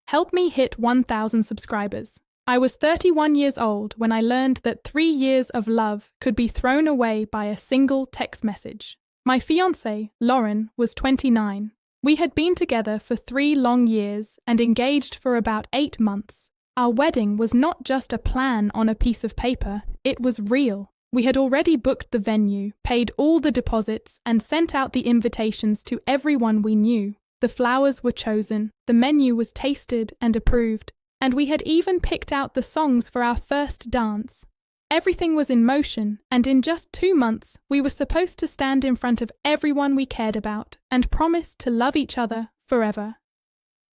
Help me hit 1,000 subscribers. I was 31 years old when I learned that 3 years of love could be thrown away by a single text message. My fiancée, Lauren, was 29. We had been together for 3 long years and engaged for about 8 months. Our wedding was not just a plan on a piece of paper, it was real. We had already booked the venue, paid all the deposits, and sent out the invitations to everyone we knew. The flowers were chosen, the menu was tasted and approved, and we had even picked out the songs for our first dance. Everything was in motion, and in just 2 months, we were supposed to stand in front of everyone we cared about and promise to love each other forever.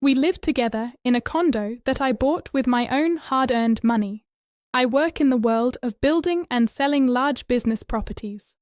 We lived together in a condo that I bought with my own hard-earned money. I work in the world of building and selling large business properties.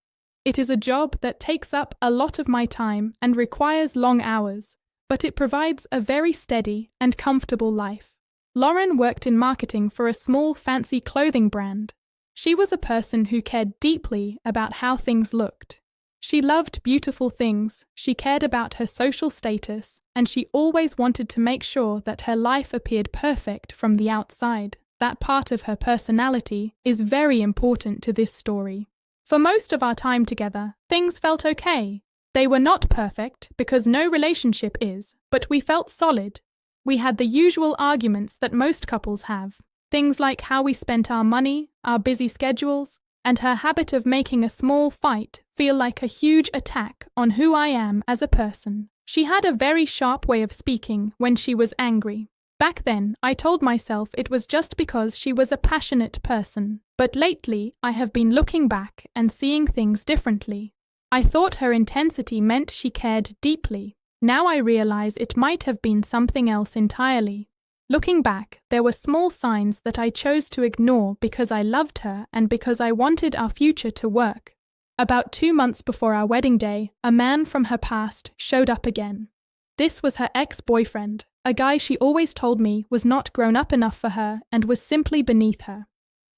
It is a job that takes up a lot of my time and requires long hours, but it provides a very steady and comfortable life. Lauren worked in marketing for a small fancy clothing brand. She was a person who cared deeply about how things looked. She loved beautiful things, she cared about her social status, and she always wanted to make sure that her life appeared perfect from the outside. That part of her personality is very important to this story. For most of our time together, things felt okay. They were not perfect, because no relationship is, but we felt solid. We had the usual arguments that most couples have. Things like how we spent our money, our busy schedules, and her habit of making a small fight feel like a huge attack on who I am as a person. She had a very sharp way of speaking when she was angry. Back then, I told myself it was just because she was a passionate person, but lately I have been looking back and seeing things differently. I thought her intensity meant she cared deeply. Now I realize it might have been something else entirely. Looking back, there were small signs that I chose to ignore because I loved her and because I wanted our future to work. About 2 months before our wedding day, a man from her past showed up again. This was her ex-boyfriend, a guy she always told me was not grown up enough for her and was simply beneath her.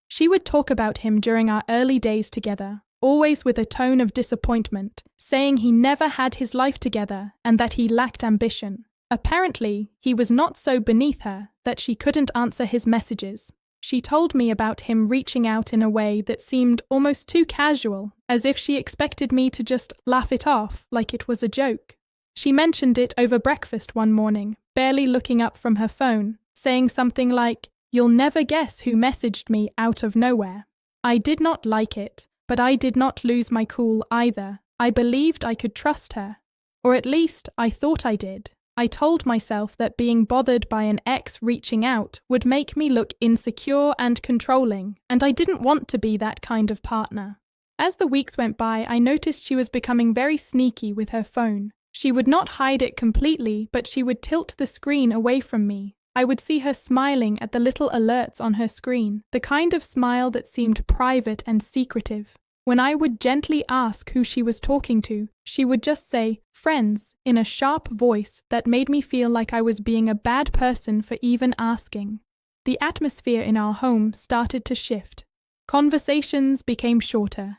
She would talk about him during our early days together, always with a tone of disappointment, saying he never had his life together and that he lacked ambition. Apparently, he was not so beneath her that she couldn't answer his messages. She told me about him reaching out in a way that seemed almost too casual, as if she expected me to just laugh it off like it was a joke. She mentioned it over breakfast one morning, barely looking up from her phone, saying something like, "You'll never guess who messaged me out of nowhere." I did not like it, but I did not lose my cool either. I believed I could trust her. Or at least, I thought I did. I told myself that being bothered by an ex reaching out would make me look insecure and controlling, and I didn't want to be that kind of partner. As the weeks went by, I noticed she was becoming very sneaky with her phone. She would not hide it completely, but she would tilt the screen away from me. I would see her smiling at the little alerts on her screen, the kind of smile that seemed private and secretive. When I would gently ask who she was talking to, she would just say, "Friends," in a sharp voice that made me feel like I was being a bad person for even asking. The atmosphere in our home started to shift. Conversations became shorter.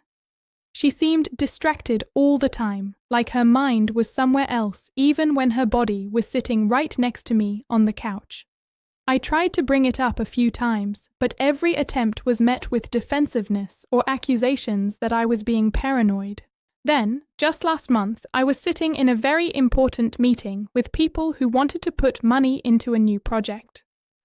She seemed distracted all the time, like her mind was somewhere else, even when her body was sitting right next to me on the couch. I tried to bring it up a few times, but every attempt was met with defensiveness or accusations that I was being paranoid. Then, just last month, I was sitting in a very important meeting with people who wanted to put money into a new project.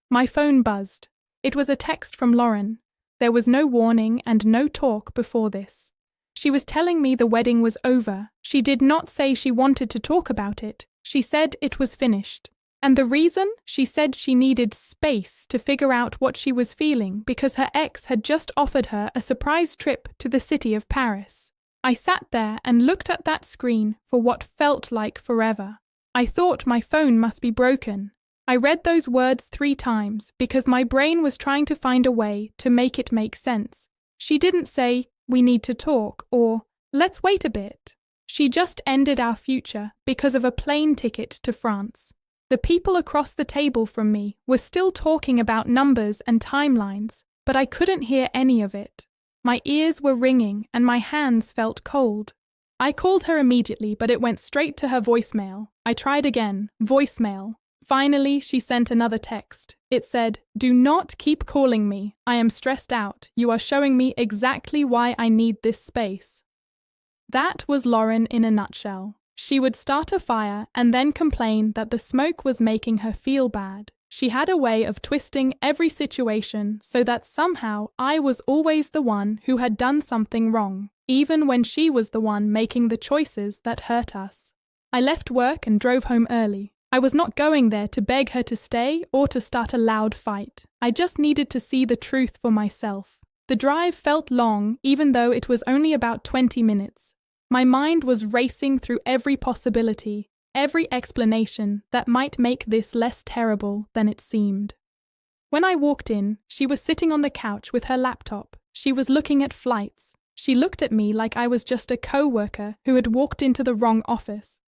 My phone buzzed. It was a text from Lauren. There was no warning and no talk before this. She was telling me the wedding was over. She did not say she wanted to talk about it. She said it was finished. And the reason? She said she needed space to figure out what she was feeling because her ex had just offered her a surprise trip to the city of Paris. I sat there and looked at that screen for what felt like forever. I thought my phone must be broken. I read those words 3 times because my brain was trying to find a way to make it make sense. She didn't say, "We need to talk," or "Let's wait a bit." She just ended our future because of a plane ticket to France. The people across the table from me were still talking about numbers and timelines, but I couldn't hear any of it. My ears were ringing and my hands felt cold. I called her immediately, but it went straight to her voicemail. I tried again. Voicemail. Finally, she sent another text. It said, "Do not keep calling me. I am stressed out. You are showing me exactly why I need this space." That was Lauren in a nutshell. She would start a fire and then complain that the smoke was making her feel bad. She had a way of twisting every situation so that somehow I was always the one who had done something wrong, even when she was the one making the choices that hurt us. I left work and drove home early. I was not going there to beg her to stay or to start a loud fight. I just needed to see the truth for myself. The drive felt long, even though it was only about 20 minutes. My mind was racing through every possibility, every explanation that might make this less terrible than it seemed. When I walked in, she was sitting on the couch with her laptop. She was looking at flights. She looked at me like I was just a co-worker who had walked into the wrong office.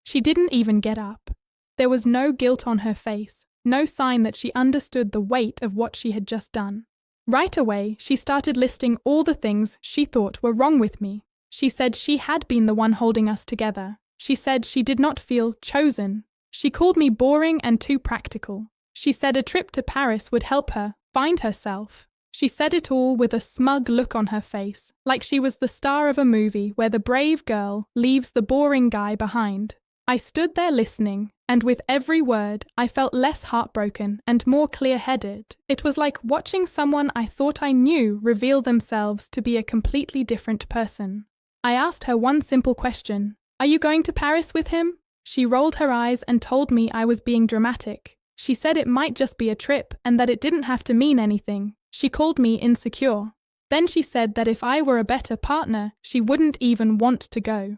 She didn't even get up. There was no guilt on her face, no sign that she understood the weight of what she had just done. Right away, she started listing all the things she thought were wrong with me. She said she had been the one holding us together. She said she did not feel chosen. She called me boring and too practical. She said a trip to Paris would help her find herself. She said it all with a smug look on her face, like she was the star of a movie where the brave girl leaves the boring guy behind. I stood there listening, and with every word, I felt less heartbroken and more clear-headed. It was like watching someone I thought I knew reveal themselves to be a completely different person. I asked her one simple question. "Are you going to Paris with him?" She rolled her eyes and told me I was being dramatic. She said it might just be a trip and that it didn't have to mean anything. She called me insecure. Then she said that if I were a better partner, she wouldn't even want to go.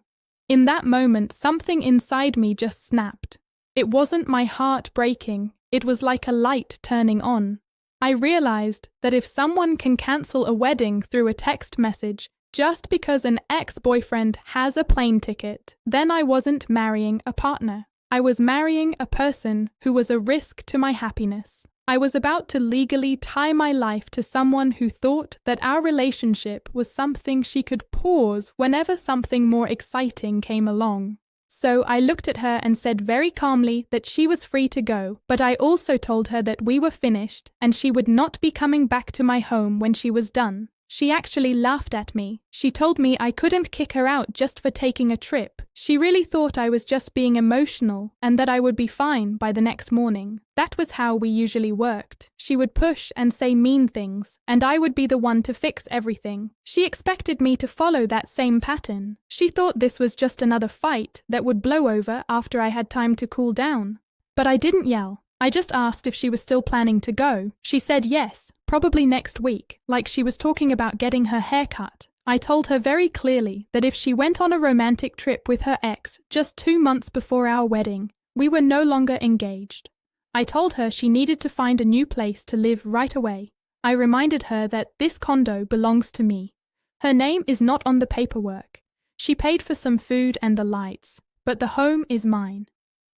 In that moment, something inside me just snapped. It wasn't my heart breaking. It was like a light turning on. I realized that if someone can cancel a wedding through a text message, just because an ex-boyfriend has a plane ticket, then I wasn't marrying a partner. I was marrying a person who was a risk to my happiness. I was about to legally tie my life to someone who thought that our relationship was something she could pause whenever something more exciting came along. So I looked at her and said very calmly that she was free to go, but I also told her that we were finished and she would not be coming back to my home when she was done. She actually laughed at me. She told me I couldn't kick her out just for taking a trip. She really thought I was just being emotional and that I would be fine by the next morning. That was how we usually worked. She would push and say mean things, and I would be the one to fix everything. She expected me to follow that same pattern. She thought this was just another fight that would blow over after I had time to cool down. But I didn't yell. I just asked if she was still planning to go. She said yes, probably next week, like she was talking about getting her hair cut. I told her very clearly that if she went on a romantic trip with her ex just 2 months before our wedding, we were no longer engaged. I told her she needed to find a new place to live right away. I reminded her that this condo belongs to me. Her name is not on the paperwork. She paid for some food and the lights, but the home is mine.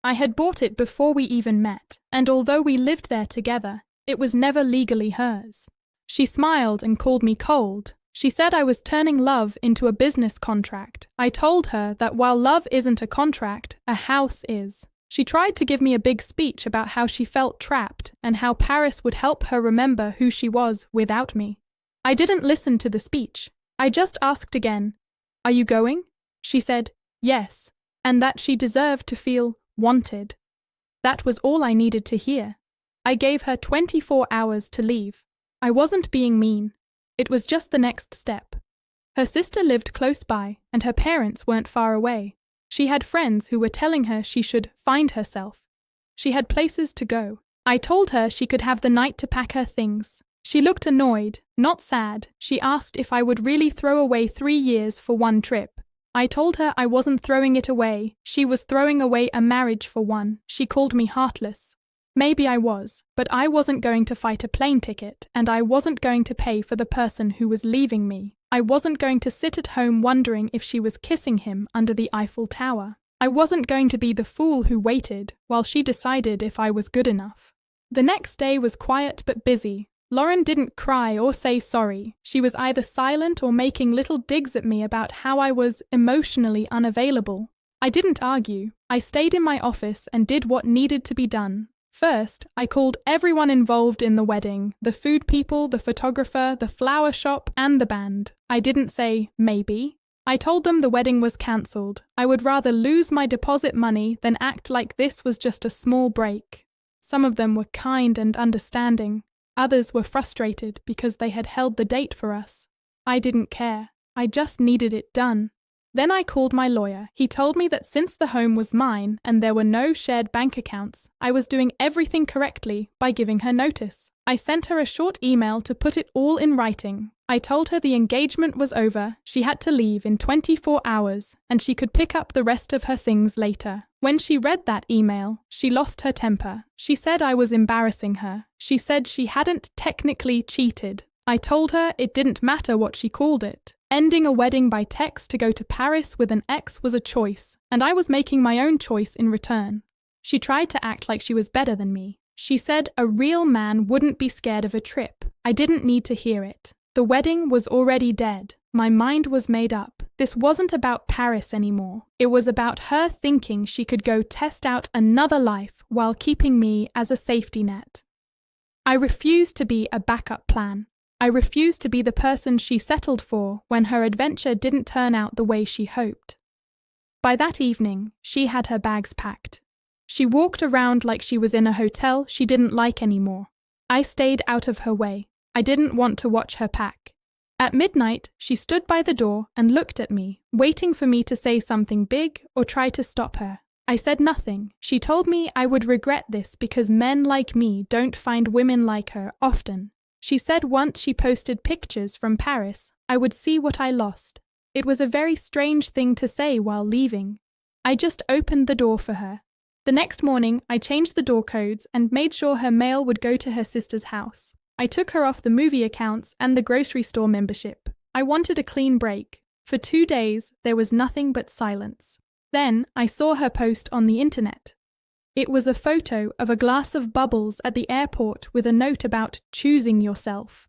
I had bought it before we even met, and although we lived there together, it was never legally hers. She smiled and called me cold. She said I was turning love into a business contract. I told her that while love isn't a contract, a house is. She tried to give me a big speech about how she felt trapped and how Paris would help her remember who she was without me. I didn't listen to the speech. I just asked again, "Are you going?" She said, yes, and that she deserved to feel wanted. That was all I needed to hear. I gave her 24 hours to leave. I wasn't being mean. It was just the next step. Her sister lived close by, and her parents weren't far away. She had friends who were telling her she should find herself. She had places to go. I told her she could have the night to pack her things. She looked annoyed, not sad. She asked if I would really throw away 3 years for one trip. I told her I wasn't throwing it away. She was throwing away a marriage for one. She called me heartless. Maybe I was, but I wasn't going to fight a plane ticket, and I wasn't going to pay for the person who was leaving me. I wasn't going to sit at home wondering if she was kissing him under the Eiffel Tower. I wasn't going to be the fool who waited while she decided if I was good enough. The next day was quiet but busy. Lauren didn't cry or say sorry. She was either silent or making little digs at me about how I was emotionally unavailable. I didn't argue. I stayed in my office and did what needed to be done. First, I called everyone involved in the wedding, the food people, the photographer, the flower shop, and the band. I didn't say, maybe. I told them the wedding was cancelled. I would rather lose my deposit money than act like this was just a small break. Some of them were kind and understanding. Others were frustrated because they had held the date for us. I didn't care. I just needed it done. Then I called my lawyer. He told me that since the home was mine and there were no shared bank accounts, I was doing everything correctly by giving her notice. I sent her a short email to put it all in writing. I told her the engagement was over, she had to leave in 24 hours, and she could pick up the rest of her things later. When she read that email, she lost her temper. She said I was embarrassing her. She said she hadn't technically cheated. I told her it didn't matter what she called it. Ending a wedding by text to go to Paris with an ex was a choice, and I was making my own choice in return. She tried to act like she was better than me. She said a real man wouldn't be scared of a trip. I didn't need to hear it. The wedding was already dead. My mind was made up. This wasn't about Paris anymore. It was about her thinking she could go test out another life while keeping me as a safety net. I refused to be a backup plan. I refused to be the person she settled for when her adventure didn't turn out the way she hoped. By that evening, she had her bags packed. She walked around like she was in a hotel she didn't like anymore. I stayed out of her way. I didn't want to watch her pack. At midnight, she stood by the door and looked at me, waiting for me to say something big or try to stop her. I said nothing. She told me I would regret this because men like me don't find women like her often. She said once she posted pictures from Paris, I would see what I lost. It was a very strange thing to say while leaving. I just opened the door for her. The next morning, I changed the door codes and made sure her mail would go to her sister's house. I took her off the movie accounts and the grocery store membership. I wanted a clean break. For 2 days, there was nothing but silence. Then, I saw her post on the internet. It was a photo of a glass of bubbles at the airport with a note about choosing yourself.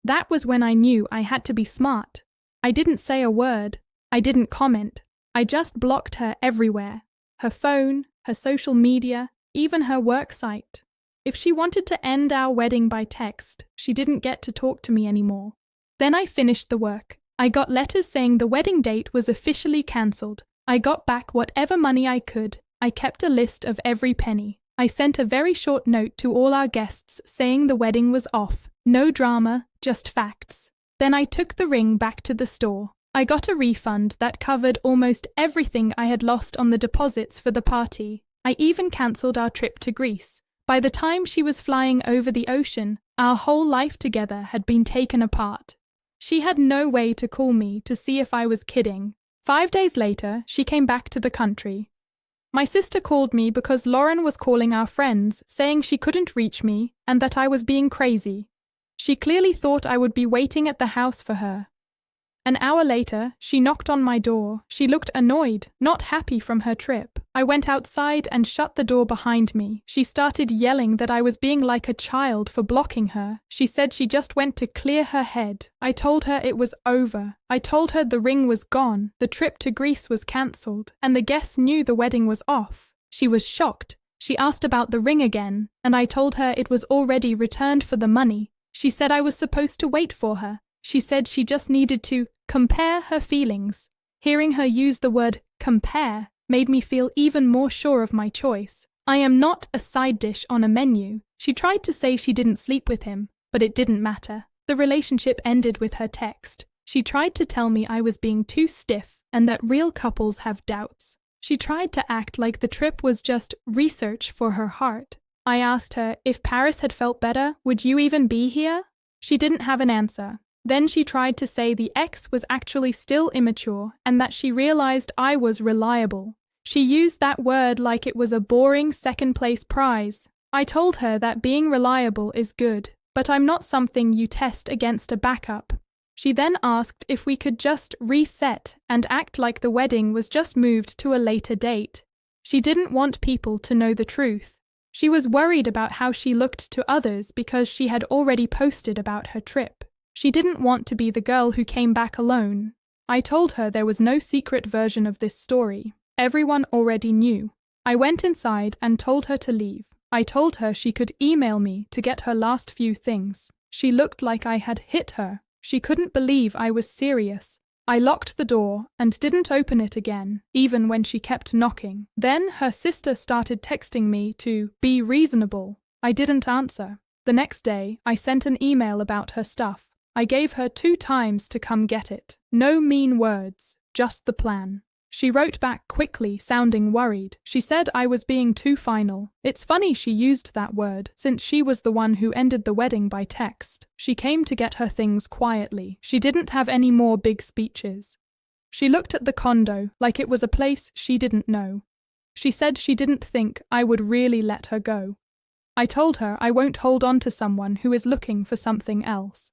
That was when I knew I had to be smart. I didn't say a word. I didn't comment. I just blocked her everywhere. Her phone, her social media, even her work site. If she wanted to end our wedding by text, she didn't get to talk to me anymore. Then I finished the work. I got letters saying the wedding date was officially cancelled. I got back whatever money I could. I kept a list of every penny. I sent a very short note to all our guests saying the wedding was off. No drama, just facts. Then I took the ring back to the store. I got a refund that covered almost everything I had lost on the deposits for the party. I even cancelled our trip to Greece. By the time she was flying over the ocean, our whole life together had been taken apart. She had no way to call me to see if I was kidding. 5 days later, she came back to the country. My sister called me because Lauren was calling our friends, saying she couldn't reach me and that I was being crazy. She clearly thought I would be waiting at the house for her. An hour later, she knocked on my door. She looked annoyed, not happy from her trip. I went outside and shut the door behind me. She started yelling that I was being like a child for blocking her. She said she just went to clear her head. I told her it was over. I told her the ring was gone, the trip to Greece was cancelled, and the guests knew the wedding was off. She was shocked. She asked about the ring again, and I told her it was already returned for the money. She said I was supposed to wait for her. She said she just needed to compare her feelings. Hearing her use the word compare made me feel even more sure of my choice. I am not a side dish on a menu. She tried to say she didn't sleep with him, but it didn't matter. The relationship ended with her text. She tried to tell me I was being too stiff and that real couples have doubts. She tried to act like the trip was just research for her heart. I asked her, if Paris had felt better, would you even be here? She didn't have an answer. Then she tried to say the ex was actually still immature and that she realized I was reliable. She used that word like it was a boring second-place prize. I told her that being reliable is good, but I'm not something you test against a backup. She then asked if we could just reset and act like the wedding was just moved to a later date. She didn't want people to know the truth. She was worried about how she looked to others because she had already posted about her trip. She didn't want to be the girl who came back alone. I told her there was no secret version of this story. Everyone already knew. I went inside and told her to leave. I told her she could email me to get her last few things. She looked like I had hit her. She couldn't believe I was serious. I locked the door and didn't open it again, even when she kept knocking. Then her sister started texting me to be reasonable. I didn't answer. The next day, I sent an email about her stuff. I gave her 2 times to come get it. No mean words, just the plan. She wrote back quickly, sounding worried. She said I was being too final. It's funny she used that word, since she was the one who ended the wedding by text. She came to get her things quietly. She didn't have any more big speeches. She looked at the condo like it was a place she didn't know. She said she didn't think I would really let her go. I told her I won't hold on to someone who is looking for something else.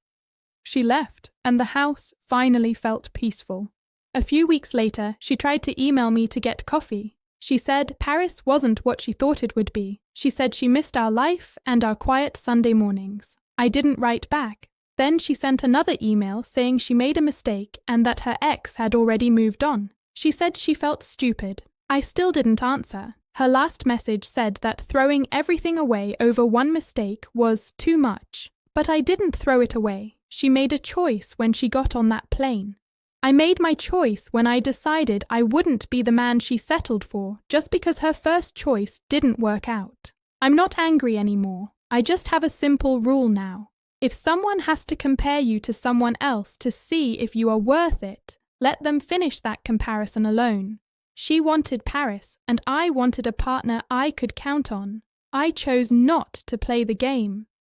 She left, and the house finally felt peaceful. A few weeks later, she tried to email me to get coffee. She said Paris wasn't what she thought it would be. She said she missed our life and our quiet Sunday mornings. I didn't write back. Then she sent another email saying she made a mistake and that her ex had already moved on. She said she felt stupid. I still didn't answer. Her last message said that throwing everything away over one mistake was too much. But I didn't throw it away. She made a choice when she got on that plane. I made my choice when I decided I wouldn't be the man she settled for just because her first choice didn't work out. I'm not angry anymore. I just have a simple rule now. If someone has to compare you to someone else to see if you are worth it, let them finish that comparison alone. She wanted Paris, and I wanted a partner I could count on. I chose not to play the game.